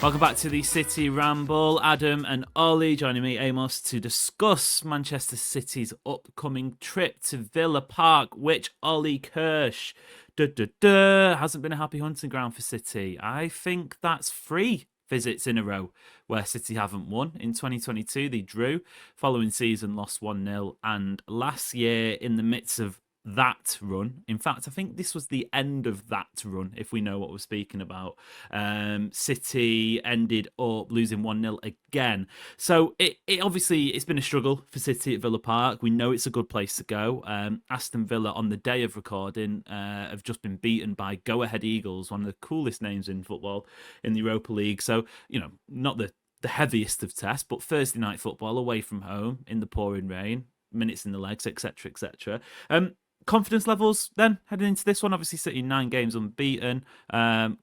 Welcome back to the City Ramble. Adam and Ollie joining me, Amos, to discuss Manchester City's upcoming trip to Villa Park, which Ollie Kirsch hasn't been a happy hunting ground for City. I think that's 3 visits in a row where City haven't won. In 2022, they drew. Following season, lost 1-0. And last year, in the midst of that run. In fact, I think this was the end of that run, if we know what we're speaking about. City ended up losing 1-0 again. So it obviously it's been a struggle for City at Villa Park. We know it's a good place to go. Aston Villa on the day of recording have just been beaten by Go Ahead Eagles, one of the coolest names in football in the Europa League. So, not the heaviest of tests, but Thursday night football away from home in the pouring rain, minutes in the legs, etc., etc. Confidence levels then heading into this one. Obviously, City 9 games unbeaten,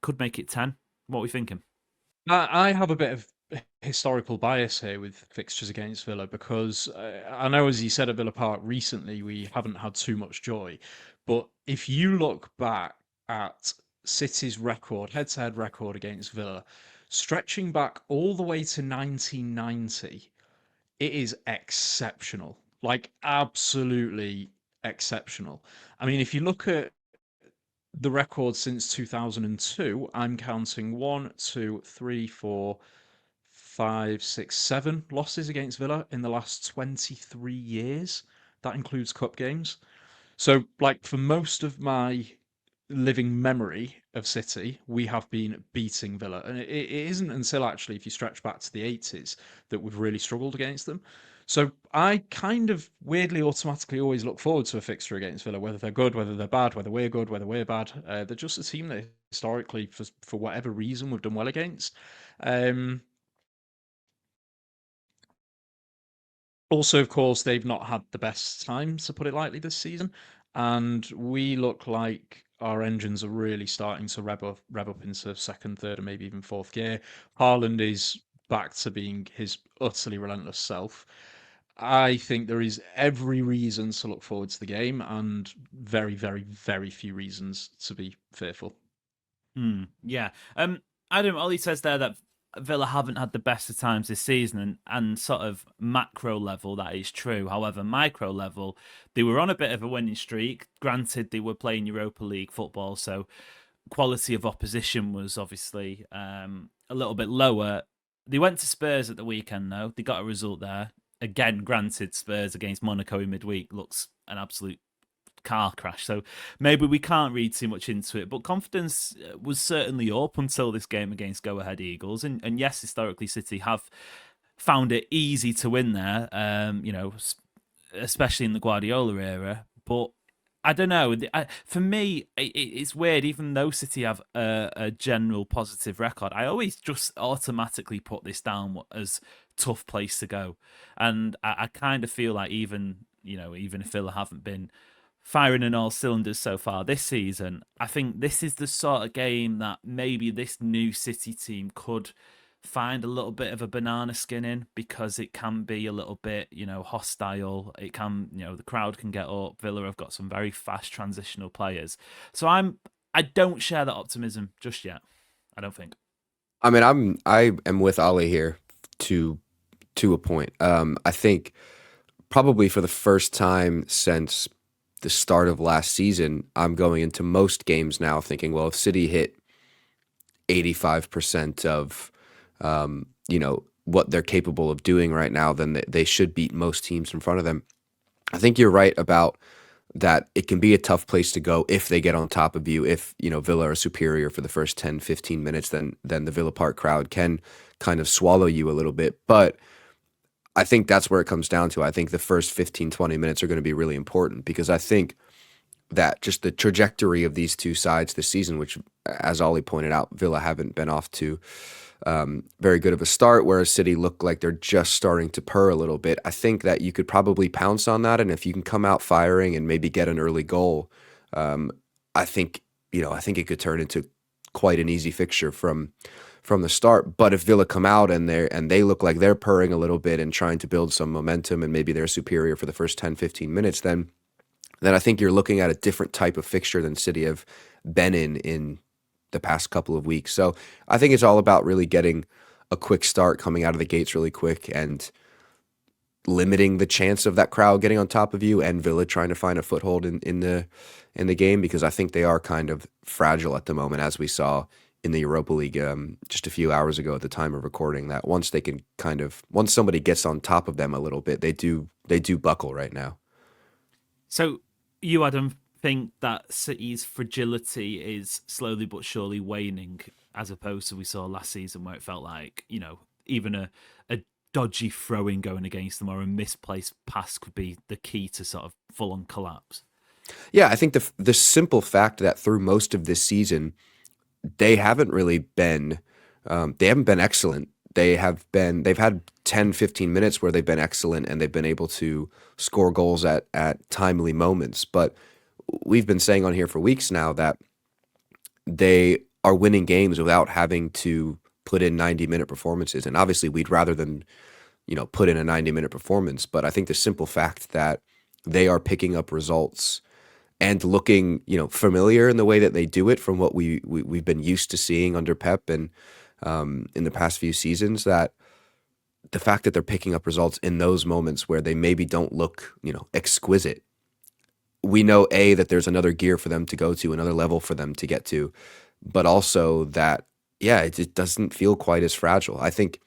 could make it 10. What are we thinking? I have a bit of historical bias here with fixtures against Villa because I know, as you said, at Villa Park recently, we haven't had too much joy. But if you look back at City's record, head-to-head record against Villa, stretching back all the way to 1990, it is exceptional. Like, absolutely exceptional. I mean, if you look at the record since 2002, I'm counting 7 losses against Villa in the last 23 years. That includes cup games. So, like, for most of my living memory of City, we have been beating Villa. And it isn't until actually, if you stretch back to the 80s, that we've really struggled against them. So I kind of weirdly automatically always look forward to a fixture against Villa, whether they're good, whether they're bad, whether we're good, whether we're bad. They're just a team that historically, for whatever reason, we've done well against. Um, Also, of course, they've not had the best time, to put it lightly, this season, and we look like our engines are really starting to rev up into second, third, and maybe even fourth gear. Haaland is back to being his utterly relentless self. I think there is every reason to look forward to the game, and very, very, very few reasons to be fearful. Yeah. Adam, Ollie says there that Villa haven't had the best of times this season, and sort of macro level, that is true. However, micro level, they were on a bit of a winning streak. Granted, they were playing Europa League football, so quality of opposition was obviously a little bit lower. They went to Spurs at the weekend, though. They got a result there. Again, granted, Spurs against Monaco in midweek looks an absolute car crash. So maybe we can't read too much into it. But confidence was certainly up until this game against Go Ahead Eagles. And yes, historically, City have found it easy to win there, especially in the Guardiola era. But I don't know. For me, it's weird. Even though City have a general positive record, I always just automatically put this down as tough place to go, and I kind of feel like even if Villa haven't been firing in all cylinders so far this season, I think this is the sort of game that maybe this new City team could find a little bit of a banana skin in, because it can be a little bit, hostile. It can, the crowd can get up. Villa have got some very fast transitional players. So I don't share that optimism just yet. I don't think. I mean, I am with Ali here to a point. I think probably for the first time since the start of last season, I'm going into most games now thinking, well, if City hit 85% of what they're capable of doing right now, then they should beat most teams in front of them. I think you're right about that. It can be a tough place to go if they get on top of you. If Villa are superior for the first 10, 15 minutes, then the Villa Park crowd can kind of swallow you a little bit. But I think that's where it comes down to. I think the first 15, 20 minutes are going to be really important, because I think that just the trajectory of these two sides this season, which, as Ollie pointed out, Villa haven't been off to very good of a start, whereas City look like they're just starting to purr a little bit. I think that you could probably pounce on that, and if you can come out firing and maybe get an early goal, I think I think it could turn into quite an easy fixture from the start. But if Villa come out and they look like they're purring a little bit and trying to build some momentum, and maybe they're superior for the first 10, 15 minutes, then I think you're looking at a different type of fixture than City have been in the past couple of weeks. So I think it's all about really getting a quick start, coming out of the gates really quick, and limiting the chance of that crowd getting on top of you, and Villa trying to find a foothold in the game, because I think they are kind of fragile at the moment, as we saw in the Europa League just a few hours ago at the time of recording. That once they can once somebody gets on top of them a little bit, they do buckle right now. So you, Adam, think that City's fragility is slowly but surely waning, as opposed to we saw last season where it felt like, even a dodgy throwing going against them or a misplaced pass could be the key to sort of full on collapse. Yeah, I think the simple fact that through most of this season they haven't really been they haven't been excellent. They've had 10, 15 minutes where they've been excellent, and they've been able to score goals at timely moments. But we've been saying on here for weeks now that they are winning games without having to put in 90-minute performances. And obviously we'd rather than, put in a 90-minute performance. But I think the simple fact that they are picking up results and looking, familiar in the way that they do it from what we've been used to seeing under Pep and in the past few seasons, that the fact that they're picking up results in those moments where they maybe don't look, exquisite, we know that there's another gear for them to go to, another level for them to get to, but also that, yeah, it doesn't feel quite as fragile. I think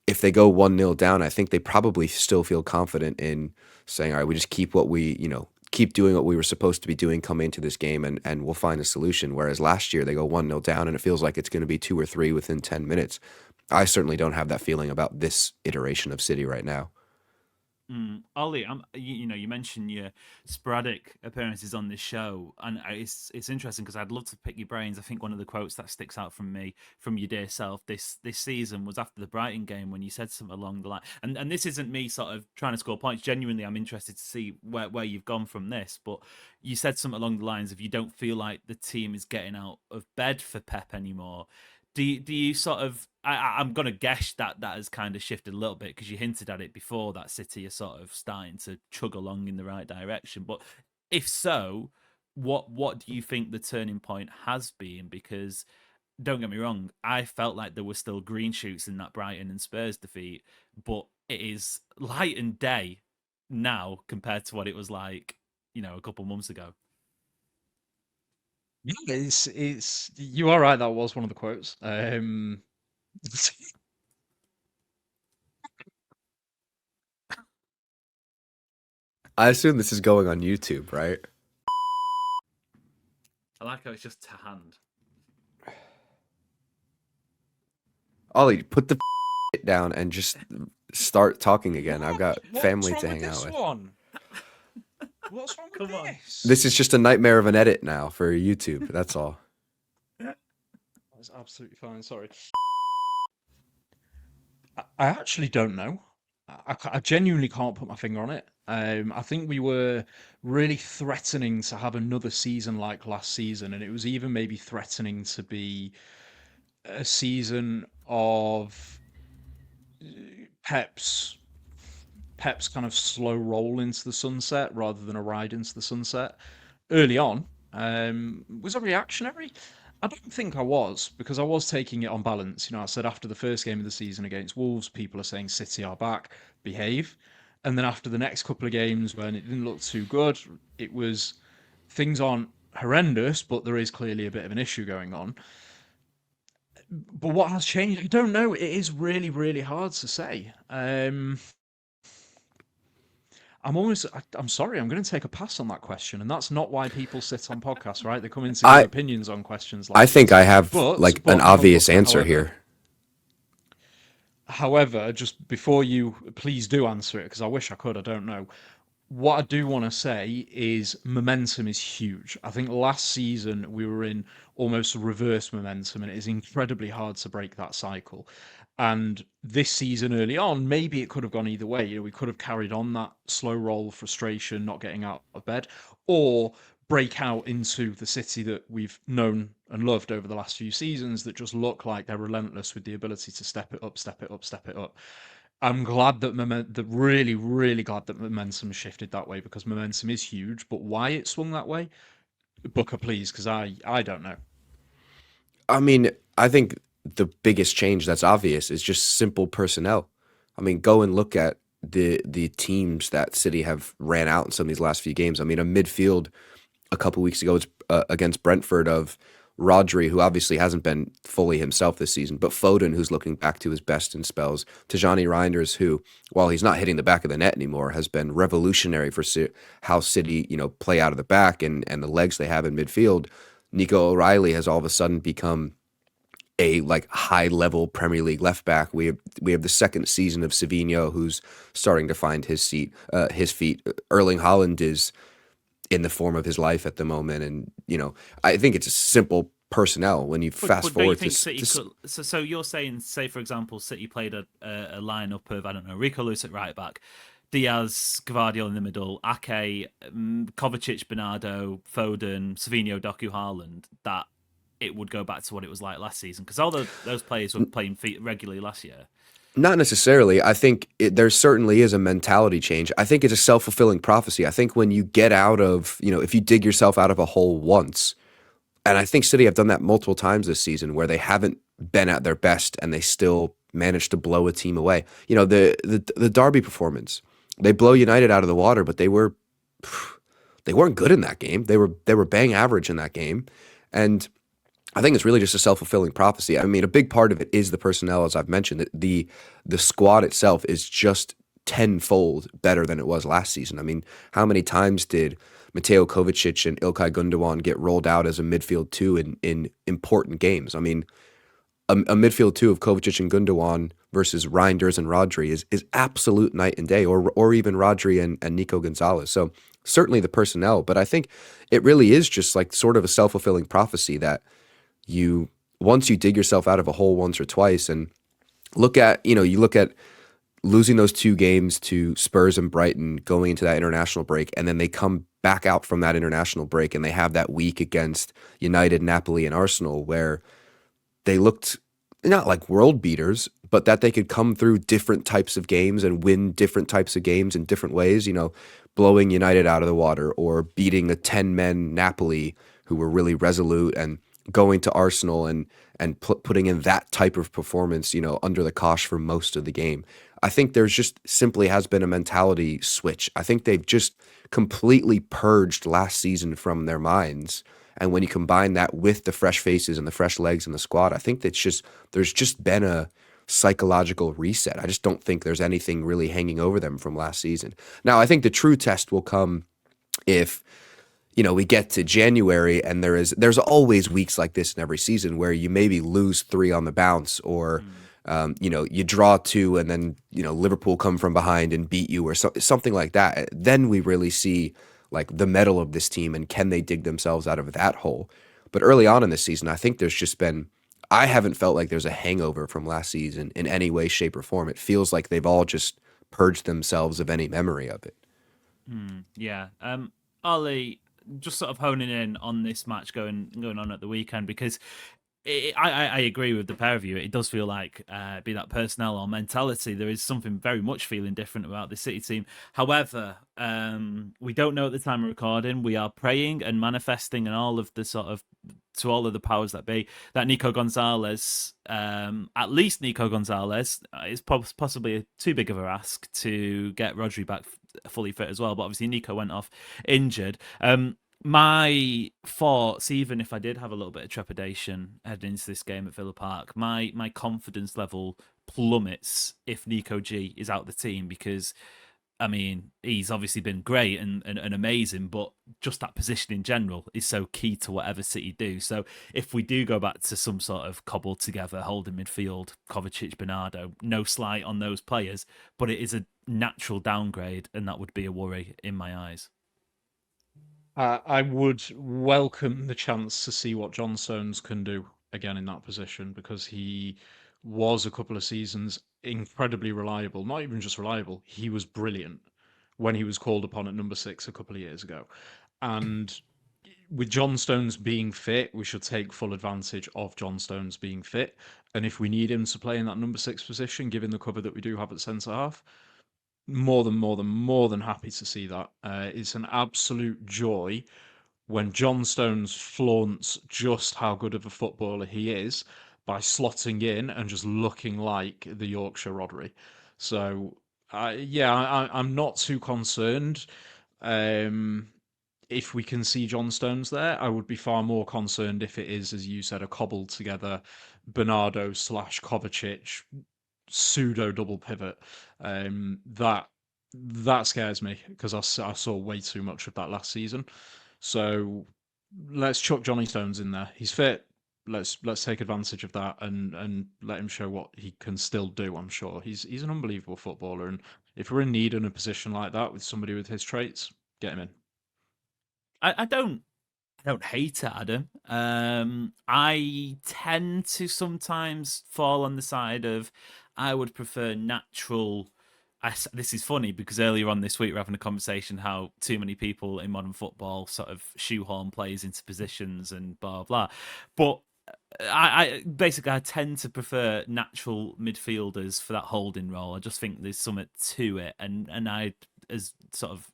if they go 1-0 down, I think they probably still feel confident in saying, all right, we just keep keep doing what we were supposed to be doing coming into this game, and we'll find a solution. Whereas last year they go 1-0 down and it feels like it's going to be 2 or 3 within 10 minutes. I certainly don't have that feeling about this iteration of City right now. Ollie, you mentioned your sporadic appearances on this show, and it's interesting because I'd love to pick your brains. I think one of the quotes that sticks out from me, from your dear self, this season was after the Brighton game when you said something along the line. And this isn't me sort of trying to score points. Genuinely, I'm interested to see where you've gone from this. But you said something along the lines of you don't feel like the team is getting out of bed for Pep anymore. Do you sort of? I'm gonna guess that has kind of shifted a little bit because you hinted at it before that City are sort of starting to chug along in the right direction. But if so, what do you think the turning point has been? Because don't get me wrong, I felt like there were still green shoots in that Brighton and Spurs defeat, but it is light and day now compared to what it was like, a couple months ago. Yeah, it's you are right. That was one of the quotes. I assume this is going on YouTube, right? I like how it's just to hand. Ollie, put the down and just start talking again. I've got family to hang out with. What's wrong with Come on. this? This is just a nightmare of an edit now for YouTube. That's all. That's absolutely fine. Sorry. I actually don't know. I genuinely can't put my finger on it. I think we were really threatening to have another season like last season, and it was even maybe threatening to be a season of Pep's kind of slow roll into the sunset rather than a ride into the sunset early on. Was I reactionary? I don't think I was, because I was taking it on balance. I said after the first game of the season against Wolves, people are saying City are back, behave. And then after the next couple of games, when it didn't look too good, it was things aren't horrendous, but there is clearly a bit of an issue going on. But what has changed? I don't know. It is really, really hard to say. I'm sorry, I'm going to take a pass on that question, and that's not why people sit on podcasts, right? They come in to give opinions on questions like I think this. I have an obvious answer here. However, just before you, please do answer it, because I wish I could, I don't know. What I do want to say is momentum is huge. I think last season we were in almost reverse momentum, and it is incredibly hard to break that cycle. And this season early on, maybe it could have gone either way. We could have carried on that slow roll, frustration, not getting out of bed, or break out into the City that we've known and loved over the last few seasons that just look like they're relentless with the ability to step it up, step it up, step it up. I'm glad that really, really glad that momentum shifted that way, because momentum is huge. But why it swung that way, Booker, please, because I don't know. I mean, I think the biggest change that's obvious is just simple personnel. I mean, go and look at the teams that City have ran out in some of these last few games. I mean, a midfield a couple weeks ago against Brentford of Rodri, who obviously hasn't been fully himself this season, but Foden, who's looking back to his best in spells, Tijani Reinders, who, while he's not hitting the back of the net anymore, has been revolutionary for how City, play out of the back and the legs they have in midfield. Nico O'Reilly has all of a sudden become a like high level Premier League left back. We have the second season of Savinho, who's starting to find his feet. Erling Haaland is in the form of his life at the moment, and I think it's a simple personnel when you fast But don't you forward think City could? So you're saying, say for example, City played a lineup of, I don't know, Rico Lewis at right back, Diaz, Gvardiol in the middle, Ake, Kovacic, Bernardo, Foden, Savinho, Doku, Haaland. That it would go back to what it was like last season, because all those players were playing feet regularly last year. Not necessarily. I think there certainly is a mentality change. I think it's a self-fulfilling prophecy. I think when you get out of, if you dig yourself out of a hole once, and I think City have done that multiple times this season where they haven't been at their best and they still managed to blow a team away. The Derby performance, they blow United out of the water, but they weren't good in that game. They were bang average in that game, and I think it's really just a self-fulfilling prophecy. I mean, a big part of it is the personnel, as I've mentioned. The squad itself is just tenfold better than it was last season. I mean, how many times did Mateo Kovacic and Ilkay Gundogan get rolled out as a midfield two in important games? I mean, a midfield two of Kovacic and Gundogan versus Reinders and Rodri is absolute night and day, or even Rodri and Nico Gonzalez. So certainly the personnel, but I think it really is just like sort of a self-fulfilling prophecy that once you dig yourself out of a hole once or twice and you look at losing those two games to Spurs and Brighton going into that international break, and then they come back out from that international break and they have that week against United, Napoli, and Arsenal where they looked not like world beaters, but that they could come through different types of games and win different types of games in different ways, blowing United out of the water or beating a 10-men Napoli who were really resolute, and going to Arsenal and putting in that type of performance, under the cosh for most of the game. I think there's just simply has been a mentality switch. I think they've just completely purged last season from their minds. And when you combine that with the fresh faces and the fresh legs in the squad, I think there's just been a psychological reset. I just don't think there's anything really hanging over them from last season. Now, I think the true test will come if we get to January and there's always weeks like this in every season where you maybe lose 3 on the bounce, or you draw 2 and then Liverpool come from behind and beat you, or something like that. Then we really see like the mettle of this team and can they dig themselves out of that hole. But early on in this season, I think I haven't felt like there's a hangover from last season in any way, shape, or form. It feels like they've all just purged themselves of any memory of it. Yeah. Ollie, just sort of honing in on this match going on at the weekend, because I agree with the pair of you. It does feel like, be that personnel or mentality, there is something very much feeling different about the City team. However, we don't know at the time of recording. We are praying and manifesting and all of the sort of, to all of the powers that be, that Nico Gonzalez, at least Nico Gonzalez, is possibly too big of a ask to get Rodri back fully fit as well. But obviously Nico went off injured. My thoughts, even if I did have a little bit of trepidation heading into this game at Villa Park, my confidence level plummets if Nico G is out the team, because I mean, he's obviously been great and amazing, but just that position in general is so key to whatever City do. So if we do go back to some sort of cobbled together holding midfield, Kovacic, Bernardo, no slight on those players, but it is a natural downgrade, and that would be a worry in my eyes. I would welcome the chance to see what John Stones can do again in that position, because he was a couple of seasons incredibly reliable. Not even just reliable, he was brilliant when he was called upon at number 6 a couple of years ago. And with John Stones being fit, we should take full advantage of John Stones being fit. And if we need him to play in that number 6 position, given the cover that we do have at centre half, more than happy to see that. It's an absolute joy when John Stones flaunts just how good of a footballer he is by slotting in and just looking like the Yorkshire Rodri. So, I'm not too concerned. Um, if we can see John Stones there, I would be far more concerned if it is, as you said, a cobbled together Bernardo slash Kovacic pseudo double pivot. That scares me because I saw way too much of that last season. So let's chuck Johnny Stones in there. He's fit. Let's take advantage of that and let him show what he can still do. I'm sure he's an unbelievable footballer, and if we're in need in a position like that with somebody with his traits, get him in. I don't hate it, Adam. I tend to sometimes fall on the side of I would prefer natural. This is funny because earlier on this week we're having a conversation how too many people in modern football sort of shoehorn players into positions and blah blah. But I basically I tend to prefer natural midfielders for that holding role. I just think there's something to it, and I as sort of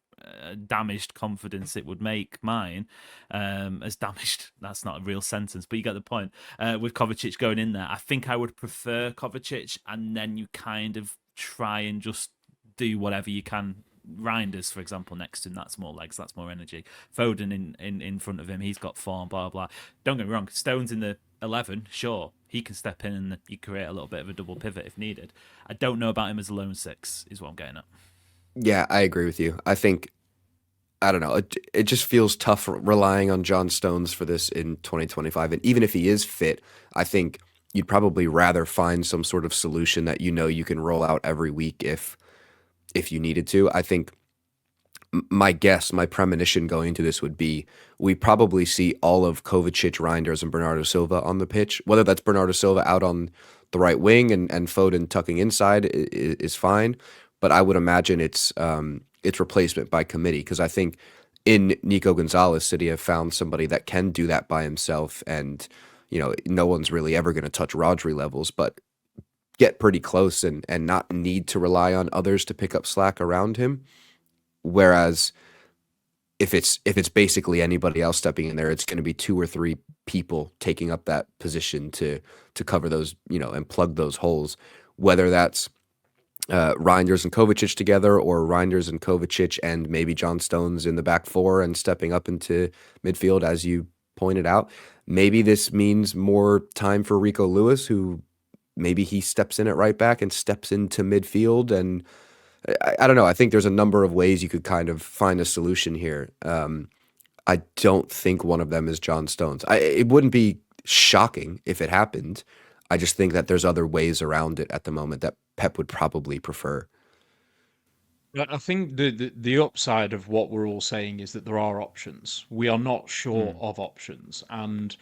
damaged confidence it would make mine as damaged. That's not a real sentence, but you get the point. With Kovacic going in there, I think I would prefer Kovacic, and then you kind of try and just do whatever you can. Reinders, for example, next to him, that's more legs, that's more energy. Foden in front of him, he's got form, blah, blah. Don't get me wrong, Stone's in the 11, sure, he can step in and you create a little bit of a double pivot if needed. I don't know about him as a lone six, is what I'm getting at. Yeah, I agree with you. I think I don't know. It just feels tough relying on John Stones for this in 2025. And even if he is fit, I think you'd probably rather find some sort of solution that you can roll out every week if you needed to. I think my guess, my premonition going into this would be we probably see all of Kovacic, Reinders, and Bernardo Silva on the pitch. Whether that's Bernardo Silva out on the right wing and Foden tucking inside is fine, but I would imagine it's replacement by committee because I think in Nico Gonzalez, City have found somebody that can do that by himself, and no one's really ever going to touch Rodri levels, but get pretty close and not need to rely on others to pick up slack around him. Whereas if it's basically anybody else stepping in there, it's going to be two or three people taking up that position to cover those, and plug those holes. Whether that's Reinders and Kovacic together, or Reinders and Kovacic and maybe John Stones in the back four and stepping up into midfield, as you pointed out. Maybe this means more time for Rico Lewis, who maybe he steps in at right back and steps into midfield, and I don't know. I think there's a number of ways you could kind of find a solution here. I don't think one of them is John Stones. It wouldn't be shocking if it happened. I just think that there's other ways around it at the moment that Pep would probably prefer. But I think the upside of what we're all saying is that there are options. We are not short of options, and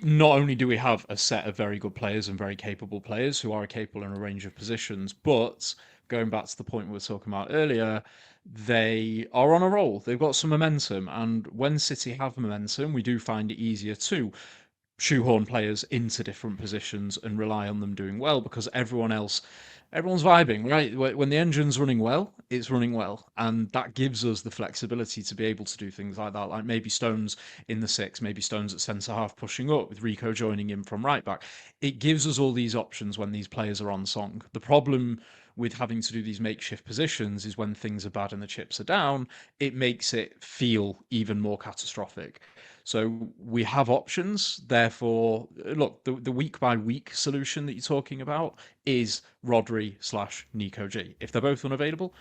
not only do we have a set of very good players and very capable players who are capable in a range of positions, but going back to the point we were talking about earlier, they are on a roll. They've got some momentum, and when City have momentum, we do find it easier to shoehorn players into different positions and rely on them doing well because everyone's vibing, right? When the engine's running well, it's running well, and that gives us the flexibility to be able to do things like that, like maybe Stones in the six, maybe Stones at centre half pushing up with Rico joining in from right back. It gives us all these options when these players are on song. The problem with having to do these makeshift positions is when things are bad and the chips are down, it makes it feel even more catastrophic. So we have options. Therefore, look, the week by week solution that you're talking about is Rodri slash Nico G. If they're both unavailable,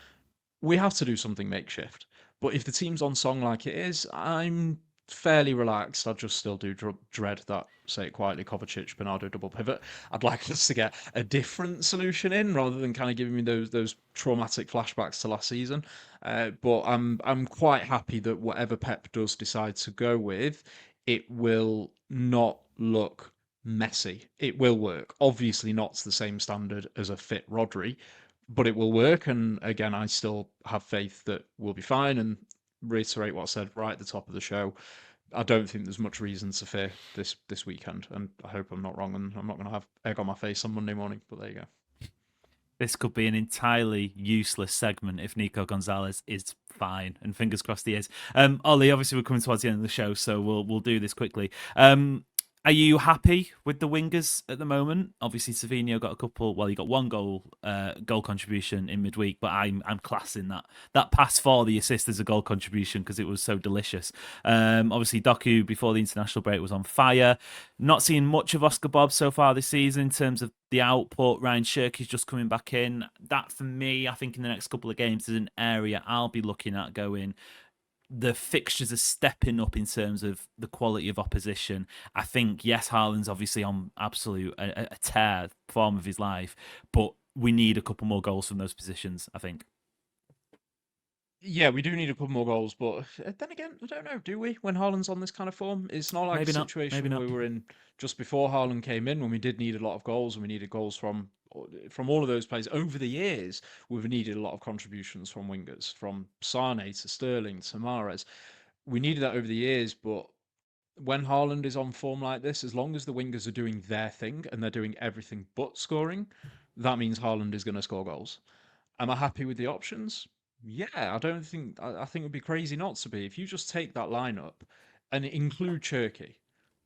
we have to do something makeshift. But if the team's on song like it is, I'm fairly relaxed. I just still do dread that, say it quietly, Kovacic Bernardo double pivot. I'd like us to get a different solution in rather than kind of giving me those traumatic flashbacks to last season. But I'm quite happy that whatever Pep does decide to go with, it will not look messy. It will work. Obviously, not to the same standard as a fit Rodri, but it will work. And again, I still have faith that we'll be fine. And reiterate what I said right at the top of the show. I don't think there's much reason to fear this weekend, and I hope I'm not wrong, and I'm not going to have egg on my face on Monday morning. But there you go. This could be an entirely useless segment if Nico Gonzalez is fine, and fingers crossed he is. Ollie, obviously we're coming towards the end of the show, so we'll do this quickly. Are you happy with the wingers at the moment? Obviously, Savinho got a couple. Well, he got one goal contribution in midweek, but I'm classing that pass for the assist as a goal contribution because it was so delicious. Obviously, Doku before the international break was on fire. Not seeing much of Oscar Bob so far this season in terms of the output. Ryan Shirky's just coming back in. That for me, I think in the next couple of games is an area I'll be looking at going. The fixtures are stepping up in terms of the quality of opposition. I think, yes, Haaland's obviously on absolute a tear form of his life, but we need a couple more goals from those positions, I think. Yeah, we do need a couple more goals, but then again, I don't know, do we? When Haaland's on this kind of form, it's not like Maybe a not, situation maybe not. we were in just before Haaland came in when we did need a lot of goals and we needed goals from all of those players. Over the years, we've needed a lot of contributions from wingers, from Sane to Sterling to Mahrez. We needed that over the years, but when Haaland is on form like this, as long as the wingers are doing their thing and they're doing everything but scoring, that means Haaland is going to score goals. Am I happy with the options? Yeah, I think it would be crazy not to be. If you just take that lineup and include Cherky,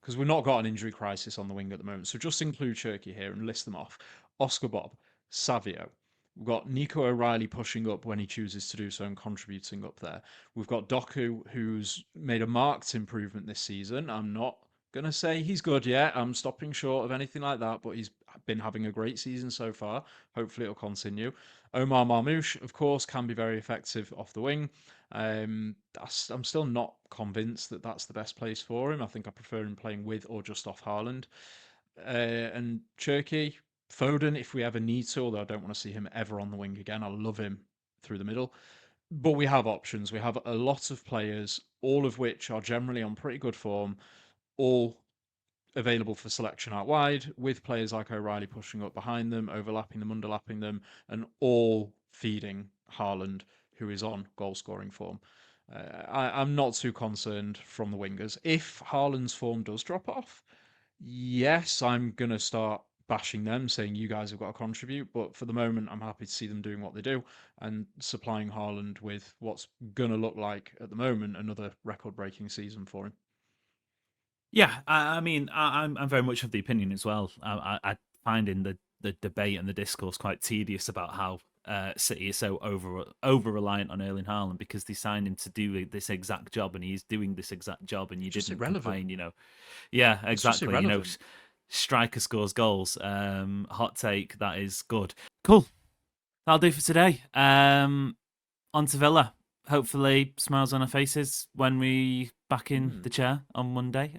because we've not got an injury crisis on the wing at the moment, so just include Cherky here and list them off. Oscar Bob, Savio. We've got Nico O'Reilly pushing up when he chooses to do so and contributing up there. We've got Doku, who's made a marked improvement this season. I'm not going to say he's good yet. I'm stopping short of anything like that, but he's been having a great season so far. Hopefully it'll continue. Omar Marmoush, of course, can be very effective off the wing. I'm still not convinced that that's the best place for him. I think I prefer him playing with or just off Haaland. And Cherky, Foden, if we ever need to, although I don't want to see him ever on the wing again. I love him through the middle. But we have options. We have a lot of players, all of which are generally on pretty good form, all available for selection out wide, with players like O'Reilly pushing up behind them, overlapping them, underlapping them, and all feeding Haaland, who is on goal-scoring form. I'm not too concerned from the wingers. If Haaland's form does drop off, yes, I'm going to start bashing them, saying you guys have got to contribute. But for the moment, I'm happy to see them doing what they do and supplying Haaland with what's going to look like, at the moment, another record-breaking season for him. Yeah, I mean, I'm very much of the opinion as well. I find in the debate and the discourse quite tedious about how City is so over reliant on Erling Haaland because they signed him to do this exact job and he's doing this exact job and you It's just didn't irrelevant. complain, Yeah, It's just exactly. irrelevant. Striker scores goals. Hot take, that is good. Cool. That'll do for today. On to Villa. Hopefully, smiles on our faces when we back in the chair on Monday.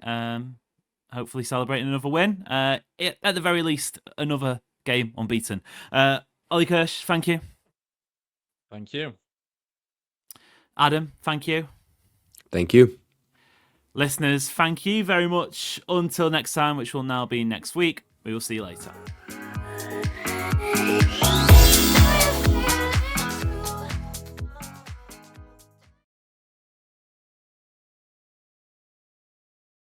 Hopefully, celebrating another win. At the very least, another game unbeaten. Ollie Kirsch, thank you. Thank you. Adam, thank you. Thank you. Listeners, thank you very much. Until next time, which will now be next week, we will see you later.